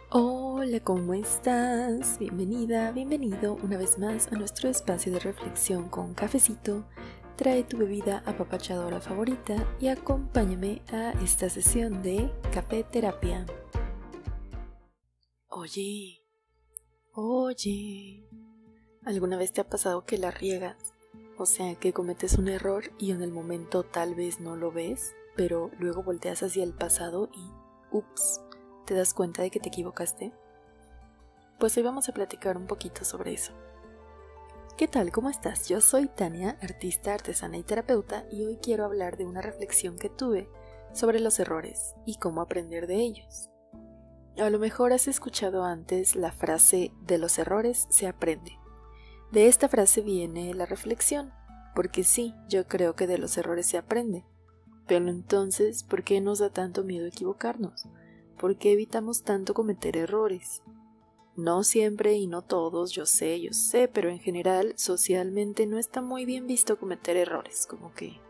Hola, ¿cómo estás? Bienvenida, bienvenido una vez más a nuestro espacio de reflexión con cafecito. Trae tu bebida apapachadora favorita y acompáñame a esta sesión de café terapia. Oye, ¿alguna vez te ha pasado que la riegas? O sea, que cometes un error y en el momento tal vez no lo ves, pero luego volteas hacia el pasado y ups, ¿te das cuenta de que te equivocaste? Pues hoy vamos a platicar un poquito sobre eso. ¿Qué tal? ¿Cómo estás? Yo soy Tania, artista, artesana y terapeuta, y hoy quiero hablar de una reflexión que tuve sobre los errores y cómo aprender de ellos. A lo mejor has escuchado antes la frase "de los errores se aprende". De esta frase viene la reflexión, porque sí, yo creo que de los errores se aprende. Pero entonces, ¿por qué nos da tanto miedo equivocarnos? ¿Por qué evitamos tanto cometer errores? No siempre y no todos, yo sé, pero en general, socialmente no está muy bien visto cometer errores, como que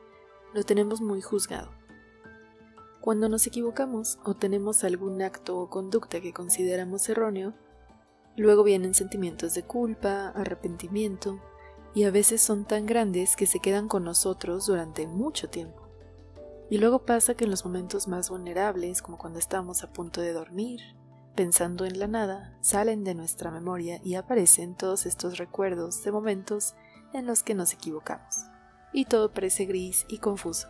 lo tenemos muy juzgado. Cuando nos equivocamos o tenemos algún acto o conducta que consideramos erróneo, luego vienen sentimientos de culpa, arrepentimiento, y a veces son tan grandes que se quedan con nosotros durante mucho tiempo. Y luego pasa que en los momentos más vulnerables, como cuando estamos a punto de dormir, pensando en la nada, salen de nuestra memoria y aparecen todos estos recuerdos de momentos en los que nos equivocamos. Y todo parece gris y confuso.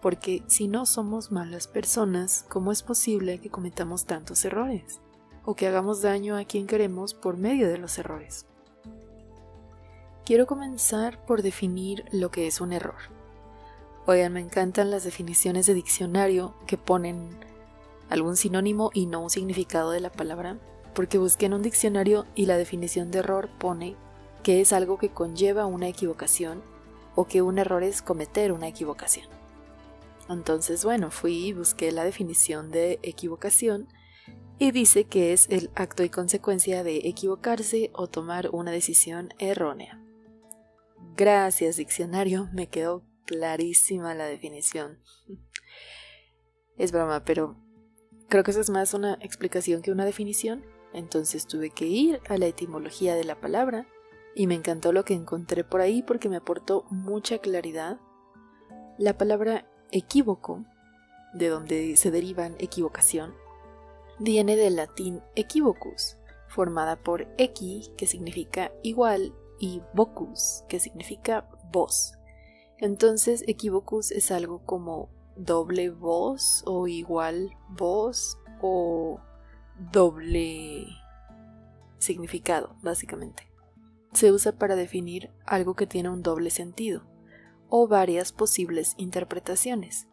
Porque si no somos malas personas, ¿cómo es posible que cometamos tantos errores? O que hagamos daño a quien queremos por medio de los errores. Quiero comenzar por definir lo que es un error. Oigan, me encantan las definiciones de diccionario que ponen algún sinónimo y no un significado de la palabra, porque busqué en un diccionario y la definición de error pone que es algo que conlleva una equivocación o que un error es cometer una equivocación. Entonces, fui y busqué la definición de equivocación y dice que es el acto y consecuencia de equivocarse o tomar una decisión errónea. Gracias, diccionario, me quedó clarísima la definición. Es broma, pero creo que eso es más una explicación que una definición, entonces tuve que ir a la etimología de la palabra y me encantó lo que encontré por ahí porque me aportó mucha claridad. La palabra equívoco, de donde se derivan equivocación, viene del latín equivocus, formada por equi, que significa igual, y vocus, que significa voz. Entonces equivocus es algo como doble voz o igual voz o doble significado, básicamente. Se usa para definir algo que tiene un doble sentido o varias posibles interpretaciones,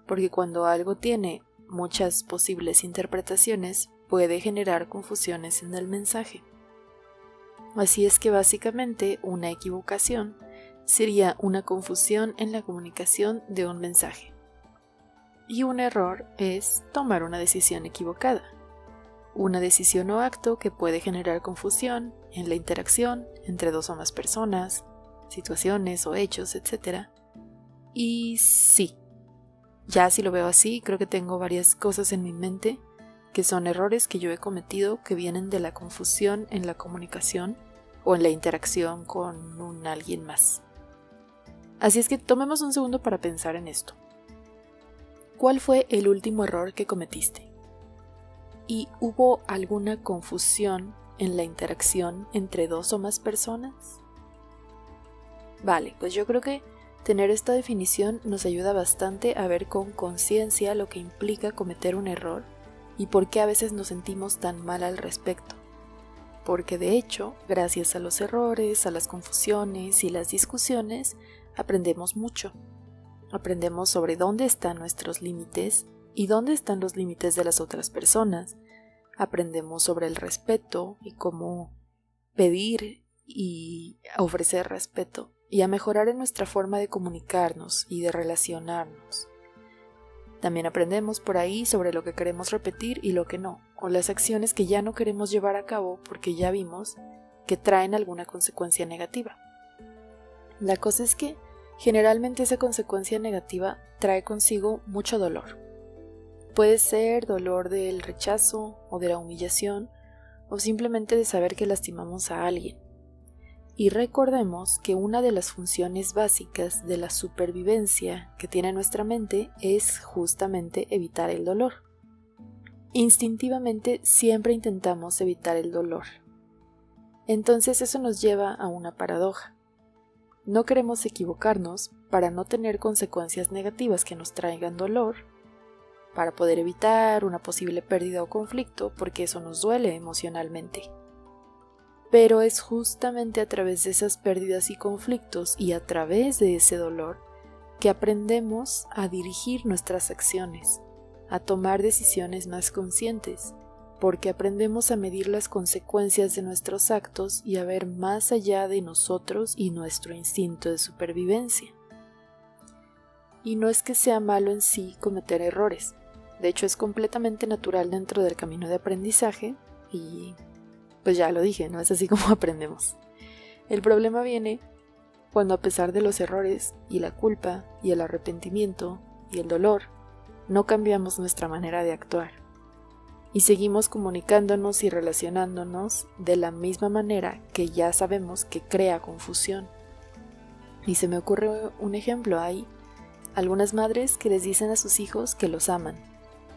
porque cuando algo tiene muchas posibles interpretaciones puede generar confusiones en el mensaje. Así es que básicamente una equivocación sería una confusión en la comunicación de un mensaje. Y un error es tomar una decisión equivocada. Una decisión o acto que puede generar confusión en la interacción entre dos o más personas, situaciones o hechos, etc. Y sí, ya si lo veo así, creo que tengo varias cosas en mi mente que son errores que yo he cometido que vienen de la confusión en la comunicación o en la interacción con alguien más. Así es que tomemos un segundo para pensar en esto. ¿Cuál fue el último error que cometiste? ¿Y hubo alguna confusión en la interacción entre dos o más personas? Vale, pues yo creo que tener esta definición nos ayuda bastante a ver con conciencia lo que implica cometer un error y por qué a veces nos sentimos tan mal al respecto. Porque de hecho, gracias a los errores, a las confusiones y las discusiones, aprendemos mucho. Aprendemos sobre dónde están nuestros límites y dónde están los límites de las otras personas. Aprendemos sobre el respeto y cómo pedir y ofrecer respeto y a mejorar en nuestra forma de comunicarnos y de relacionarnos. También aprendemos por ahí sobre lo que queremos repetir y lo que no, o las acciones que ya no queremos llevar a cabo porque ya vimos que traen alguna consecuencia negativa. La cosa es que generalmente esa consecuencia negativa trae consigo mucho dolor. Puede ser dolor del rechazo o de la humillación, o simplemente de saber que lastimamos a alguien. Y recordemos que una de las funciones básicas de la supervivencia que tiene nuestra mente es justamente evitar el dolor. Instintivamente siempre intentamos evitar el dolor. Entonces eso nos lleva a una paradoja. No queremos equivocarnos para no tener consecuencias negativas que nos traigan dolor, para poder evitar una posible pérdida o conflicto, porque eso nos duele emocionalmente. Pero es justamente a través de esas pérdidas y conflictos y a través de ese dolor que aprendemos a dirigir nuestras acciones, a tomar decisiones más conscientes, porque aprendemos a medir las consecuencias de nuestros actos y a ver más allá de nosotros y nuestro instinto de supervivencia. Y no es que sea malo en sí cometer errores, de hecho es completamente natural dentro del camino de aprendizaje y pues ya lo dije, no es así como aprendemos. El problema viene cuando a pesar de los errores y la culpa y el arrepentimiento y el dolor, no cambiamos nuestra manera de actuar y seguimos comunicándonos y relacionándonos de la misma manera que ya sabemos que crea confusión. Y se me ocurre un ejemplo, hay algunas madres que les dicen a sus hijos que los aman,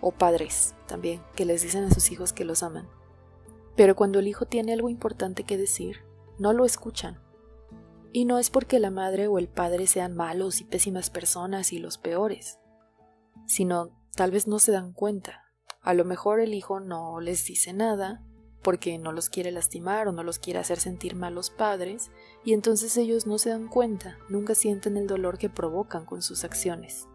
o padres también que les dicen a sus hijos que los aman. Pero cuando el hijo tiene algo importante que decir, no lo escuchan. Y no es porque la madre o el padre sean malos y pésimas personas y los peores, sino tal vez no se dan cuenta. A lo mejor el hijo no les dice nada porque no los quiere lastimar o no los quiere hacer sentir mal los padres, y entonces ellos no se dan cuenta, nunca sienten el dolor que provocan con sus acciones.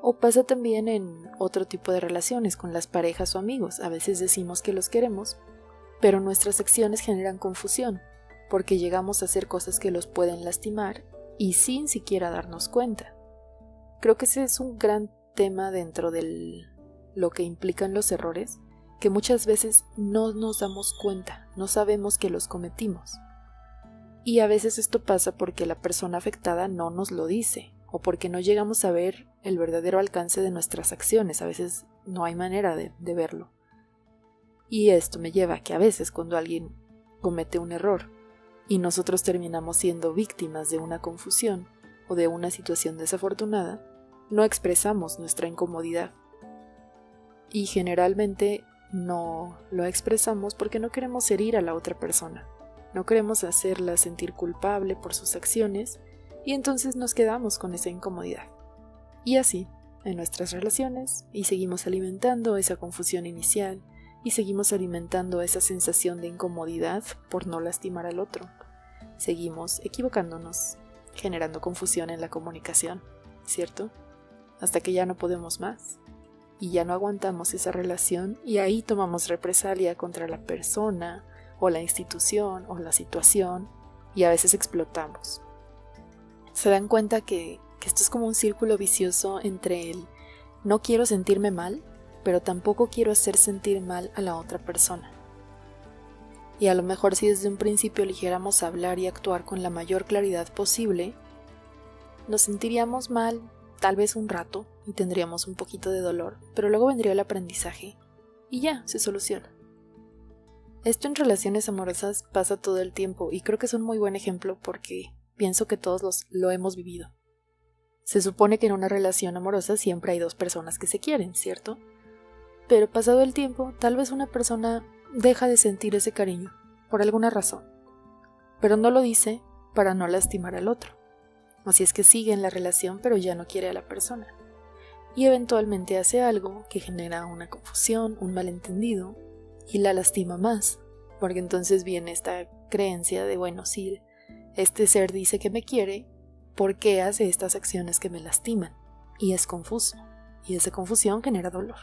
O pasa también en otro tipo de relaciones con las parejas o amigos. A veces decimos que los queremos, pero nuestras acciones generan confusión, porque llegamos a hacer cosas que los pueden lastimar y sin siquiera darnos cuenta. Creo que ese es un gran tema dentro de lo que implican los errores, que muchas veces no nos damos cuenta, no sabemos que los cometimos. Y a veces esto pasa porque la persona afectada no nos lo dice, o porque no llegamos a ver el verdadero alcance de nuestras acciones. A veces no hay manera de verlo. Y esto me lleva a que a veces cuando alguien comete un error y nosotros terminamos siendo víctimas de una confusión o de una situación desafortunada, no expresamos nuestra incomodidad. Y generalmente no lo expresamos porque no queremos herir a la otra persona, no queremos hacerla sentir culpable por sus acciones y entonces nos quedamos con esa incomodidad. Y así, en nuestras relaciones, y seguimos alimentando esa confusión inicial, y seguimos alimentando esa sensación de incomodidad por no lastimar al otro. Seguimos equivocándonos, generando confusión en la comunicación, ¿cierto? Hasta que ya no podemos más, y ya no aguantamos esa relación, y ahí tomamos represalia contra la persona, o la institución, o la situación, y a veces explotamos. ¿Se dan cuenta que esto es como un círculo vicioso entre el no quiero sentirme mal, pero tampoco quiero hacer sentir mal a la otra persona? Y a lo mejor si desde un principio eligiéramos hablar y actuar con la mayor claridad posible, nos sentiríamos mal tal vez un rato y tendríamos un poquito de dolor, pero luego vendría el aprendizaje y ya, se soluciona. Esto en relaciones amorosas pasa todo el tiempo y creo que es un muy buen ejemplo porque pienso que todos lo hemos vivido. Se supone que en una relación amorosa siempre hay dos personas que se quieren, ¿cierto? Pero pasado el tiempo, tal vez una persona deja de sentir ese cariño, por alguna razón. Pero no lo dice para no lastimar al otro. O si es que sigue en la relación pero ya no quiere a la persona. Y eventualmente hace algo que genera una confusión, un malentendido, y la lastima más. Porque entonces viene esta creencia de, bueno, si este ser dice que me quiere, ¿por qué hace estas acciones que me lastiman? Y es confuso. Y esa confusión genera dolor.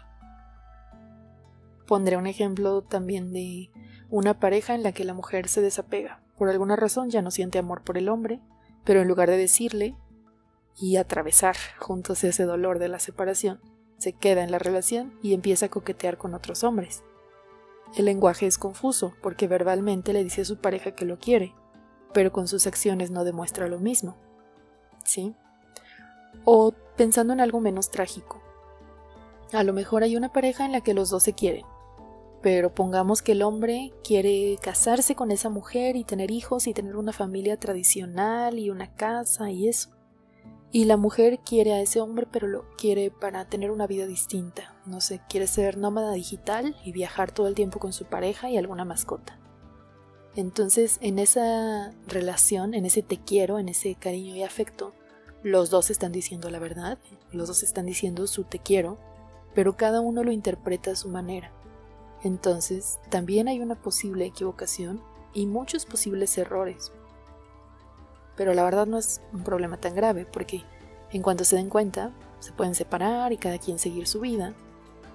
Pondré un ejemplo también de una pareja en la que la mujer se desapega. Por alguna razón ya no siente amor por el hombre, pero en lugar de decirle y atravesar juntos ese dolor de la separación, se queda en la relación y empieza a coquetear con otros hombres. El lenguaje es confuso porque verbalmente le dice a su pareja que lo quiere, pero con sus acciones no demuestra lo mismo. ¿Sí? O pensando en algo menos trágico. A lo mejor hay una pareja en la que los dos se quieren, pero pongamos que el hombre quiere casarse con esa mujer y tener hijos y tener una familia tradicional y una casa y eso. Y la mujer quiere a ese hombre, pero lo quiere para tener una vida distinta. No sé, quiere ser nómada digital y viajar todo el tiempo con su pareja y alguna mascota. Entonces, en esa relación, en ese te quiero, en ese cariño y afecto, los dos están diciendo la verdad, los dos están diciendo su te quiero, pero cada uno lo interpreta a su manera. Entonces, también hay una posible equivocación y muchos posibles errores. Pero la verdad no es un problema tan grave, porque en cuanto se den cuenta, se pueden separar y cada quien seguir su vida,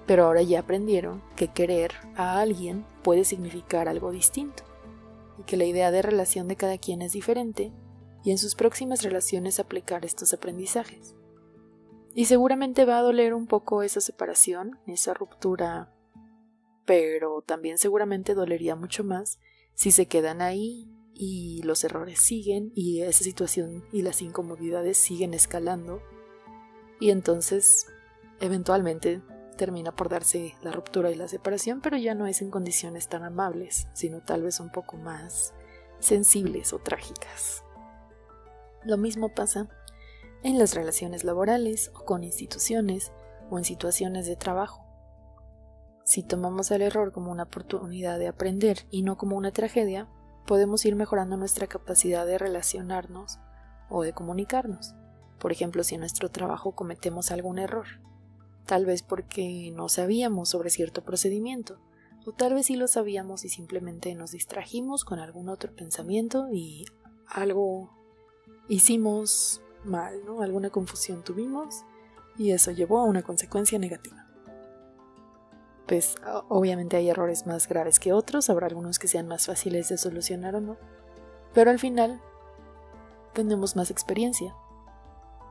pero ahora ya aprendieron que querer a alguien puede significar algo distinto, y que la idea de relación de cada quien es diferente, y en sus próximas relaciones aplicar estos aprendizajes. Y seguramente va a doler un poco esa separación, esa ruptura, pero también seguramente dolería mucho más si se quedan ahí y los errores siguen y esa situación y las incomodidades siguen escalando, y entonces eventualmente termina por darse la ruptura y la separación, pero ya no es en condiciones tan amables, sino tal vez un poco más sensibles o trágicas. Lo mismo pasa en las relaciones laborales o con instituciones o en situaciones de trabajo. Si tomamos el error como una oportunidad de aprender y no como una tragedia, podemos ir mejorando nuestra capacidad de relacionarnos o de comunicarnos. Por ejemplo, si en nuestro trabajo cometemos algún error, tal vez porque no sabíamos sobre cierto procedimiento, o tal vez sí lo sabíamos y simplemente nos distrajimos con algún otro pensamiento y algo hicimos mal, ¿no? Alguna confusión tuvimos y eso llevó a una consecuencia negativa. Pues obviamente hay errores más graves que otros, habrá algunos que sean más fáciles de solucionar o no, pero al final tenemos más experiencia.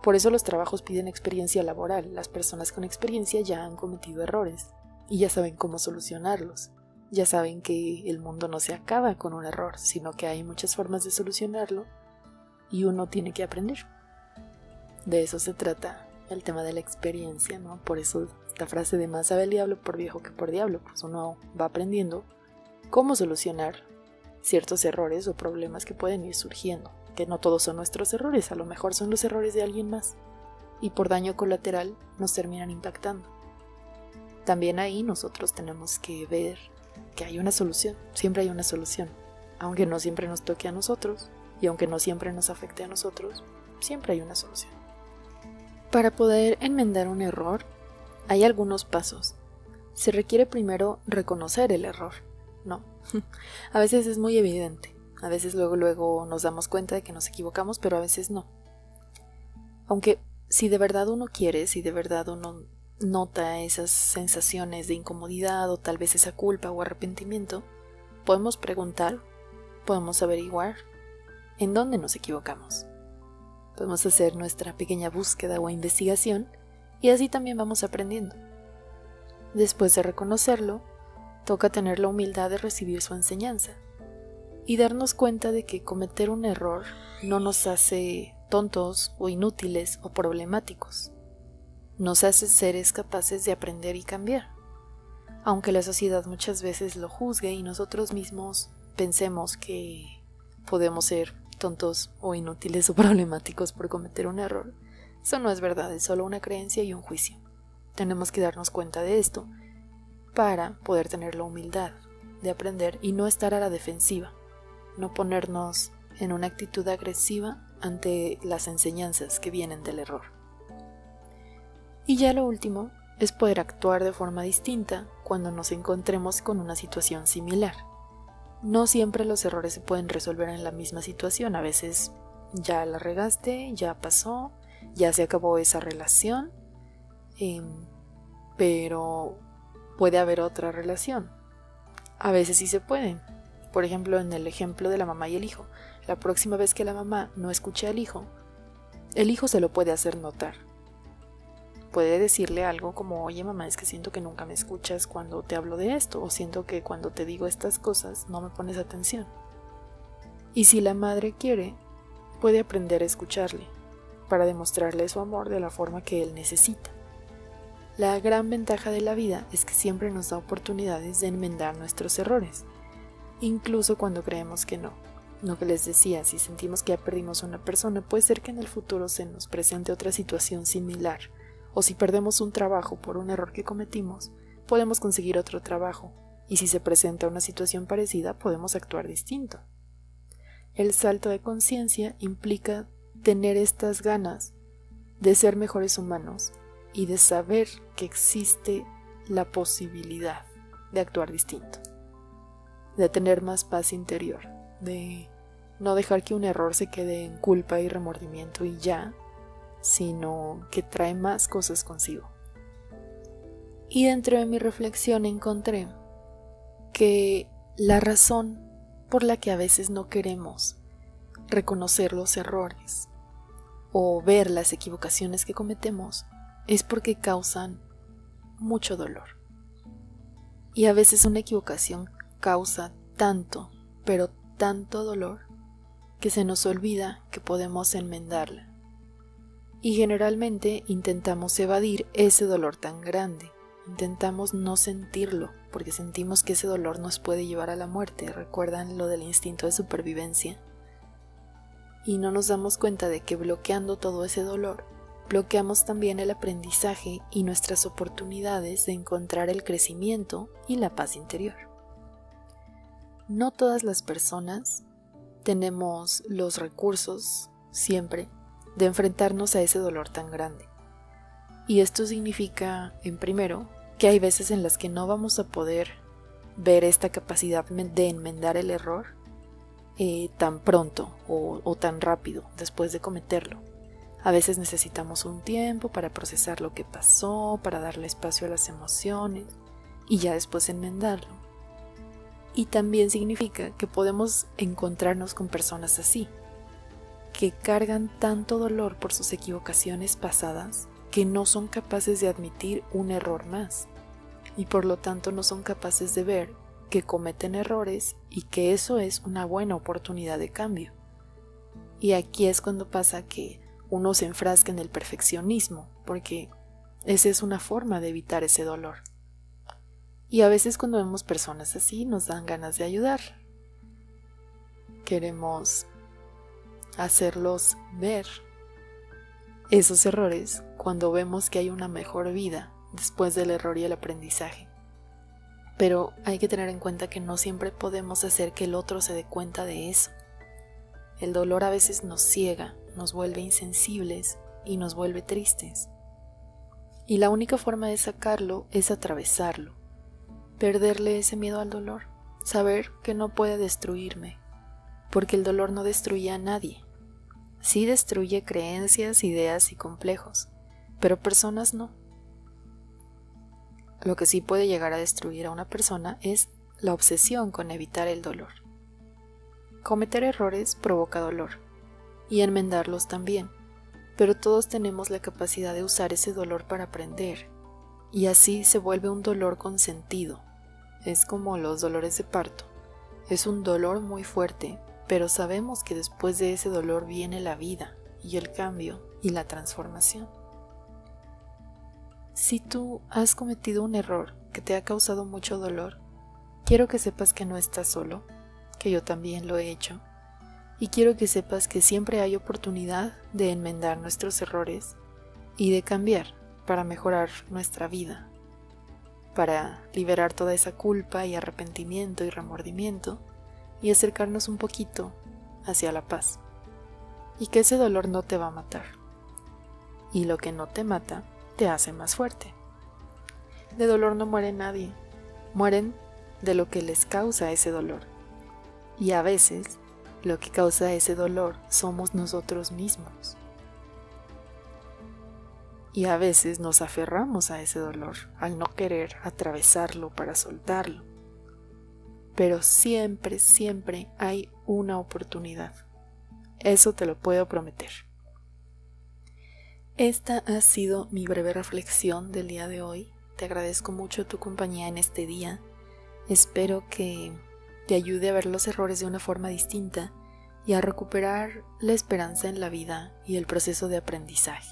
Por eso los trabajos piden experiencia laboral. Las personas con experiencia ya han cometido errores y ya saben cómo solucionarlos. Ya saben que el mundo no se acaba con un error, sino que hay muchas formas de solucionarlo y uno tiene que aprender. De eso se trata el tema de la experiencia, ¿no? Por eso esta frase de más sabe el diablo por viejo que por diablo, pues uno va aprendiendo cómo solucionar ciertos errores o problemas que pueden ir surgiendo, que no todos son nuestros errores, a lo mejor son los errores de alguien más, y por daño colateral nos terminan impactando. También ahí nosotros tenemos que ver que hay una solución, siempre hay una solución, aunque no siempre nos toque a nosotros, y aunque no siempre nos afecte a nosotros, siempre hay una solución. Para poder enmendar un error, hay algunos pasos. Se requiere primero reconocer el error, ¿no? A veces es muy evidente, a veces luego nos damos cuenta de que nos equivocamos, pero a veces no. Aunque si de verdad uno quiere, si de verdad uno nota esas sensaciones de incomodidad o tal vez esa culpa o arrepentimiento, podemos preguntar, podemos averiguar en dónde nos equivocamos. Podemos hacer nuestra pequeña búsqueda o investigación y así también vamos aprendiendo. Después de reconocerlo, toca tener la humildad de recibir su enseñanza y darnos cuenta de que cometer un error no nos hace tontos o inútiles o problemáticos. Nos hace seres capaces de aprender y cambiar. Aunque la sociedad muchas veces lo juzgue y nosotros mismos pensemos que podemos ser tontos o inútiles o problemáticos por cometer un error, eso no es verdad, es solo una creencia y un juicio. Tenemos que darnos cuenta de esto para poder tener la humildad de aprender y no estar a la defensiva, no ponernos en una actitud agresiva ante las enseñanzas que vienen del error. Y ya lo último es poder actuar de forma distinta cuando nos encontremos con una situación similar. No siempre los errores se pueden resolver en la misma situación, a veces ya la regaste, ya pasó, ya se acabó esa relación, pero puede haber otra relación. A veces sí se pueden. Por ejemplo, en el ejemplo de la mamá y el hijo, la próxima vez que la mamá no escuche al hijo, el hijo se lo puede hacer notar. Puede decirle algo como, oye mamá, es que siento que nunca me escuchas cuando te hablo de esto, o siento que cuando te digo estas cosas no me pones atención. Y si la madre quiere, puede aprender a escucharle, para demostrarle su amor de la forma que él necesita. La gran ventaja de la vida es que siempre nos da oportunidades de enmendar nuestros errores, incluso cuando creemos que no. Lo que les decía, si sentimos que ya perdimos a una persona, puede ser que en el futuro se nos presente otra situación similar, o si perdemos un trabajo por un error que cometimos, podemos conseguir otro trabajo, y si se presenta una situación parecida, podemos actuar distinto. El salto de conciencia implica tener estas ganas de ser mejores humanos y de saber que existe la posibilidad de actuar distinto, de tener más paz interior, de no dejar que un error se quede en culpa y remordimiento y ya, sino que trae más cosas consigo. Y dentro de mi reflexión encontré que la razón por la que a veces no queremos reconocer los errores o ver las equivocaciones que cometemos es porque causan mucho dolor. Y a veces una equivocación causa tanto, pero tanto dolor que se nos olvida que podemos enmendarla. Y generalmente intentamos evadir ese dolor tan grande. Intentamos no sentirlo, porque sentimos que ese dolor nos puede llevar a la muerte. ¿Recuerdan lo del instinto de supervivencia? Y no nos damos cuenta de que bloqueando todo ese dolor, bloqueamos también el aprendizaje y nuestras oportunidades de encontrar el crecimiento y la paz interior. No todas las personas tenemos los recursos, siempre, de enfrentarnos a ese dolor tan grande. Y esto significa, en primero, que hay veces en las que no vamos a poder ver esta capacidad de enmendar el error tan pronto o tan rápido después de cometerlo. A veces necesitamos un tiempo para procesar lo que pasó, para darle espacio a las emociones y ya después enmendarlo. Y también significa que podemos encontrarnos con personas así, que cargan tanto dolor por sus equivocaciones pasadas que no son capaces de admitir un error más y por lo tanto no son capaces de ver que cometen errores y que eso es una buena oportunidad de cambio. Y aquí es cuando pasa que uno se enfrasca en el perfeccionismo, porque esa es una forma de evitar ese dolor. Y a veces cuando vemos personas así nos dan ganas de ayudar. Queremos hacerlos ver esos errores cuando vemos que hay una mejor vida después del error y el aprendizaje. Pero hay que tener en cuenta que no siempre podemos hacer que el otro se dé cuenta de eso. El dolor a veces nos ciega, nos vuelve insensibles y nos vuelve tristes. Y la única forma de sacarlo es atravesarlo, perderle ese miedo al dolor, saber que no puede destruirme, porque el dolor no destruye a nadie. Sí destruye creencias, ideas y complejos, pero personas no. Lo que sí puede llegar a destruir a una persona es la obsesión con evitar el dolor. Cometer errores provoca dolor, y enmendarlos también, pero todos tenemos la capacidad de usar ese dolor para aprender, y así se vuelve un dolor con sentido. Es como los dolores de parto. Es un dolor muy fuerte, pero sabemos que después de ese dolor viene la vida, y el cambio, y la transformación. Si tú has cometido un error que te ha causado mucho dolor, quiero que sepas que no estás solo, que yo también lo he hecho, y quiero que sepas que siempre hay oportunidad de enmendar nuestros errores y de cambiar para mejorar nuestra vida, para liberar toda esa culpa y arrepentimiento y remordimiento y acercarnos un poquito hacia la paz. Y que ese dolor no te va a matar. Y lo que no te mata te hace más fuerte. De dolor no muere nadie, mueren de lo que les causa ese dolor. Y a veces lo que causa ese dolor somos nosotros mismos. Y a veces nos aferramos a ese dolor al no querer atravesarlo para soltarlo. Pero siempre, siempre hay una oportunidad. Eso te lo puedo prometer. Esta ha sido mi breve reflexión del día de hoy. Te agradezco mucho tu compañía en este día. Espero que te ayude a ver los errores de una forma distinta y a recuperar la esperanza en la vida y el proceso de aprendizaje.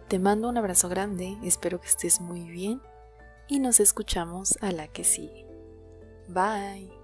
Te mando un abrazo grande, espero que estés muy bien y nos escuchamos a la que sigue. Bye.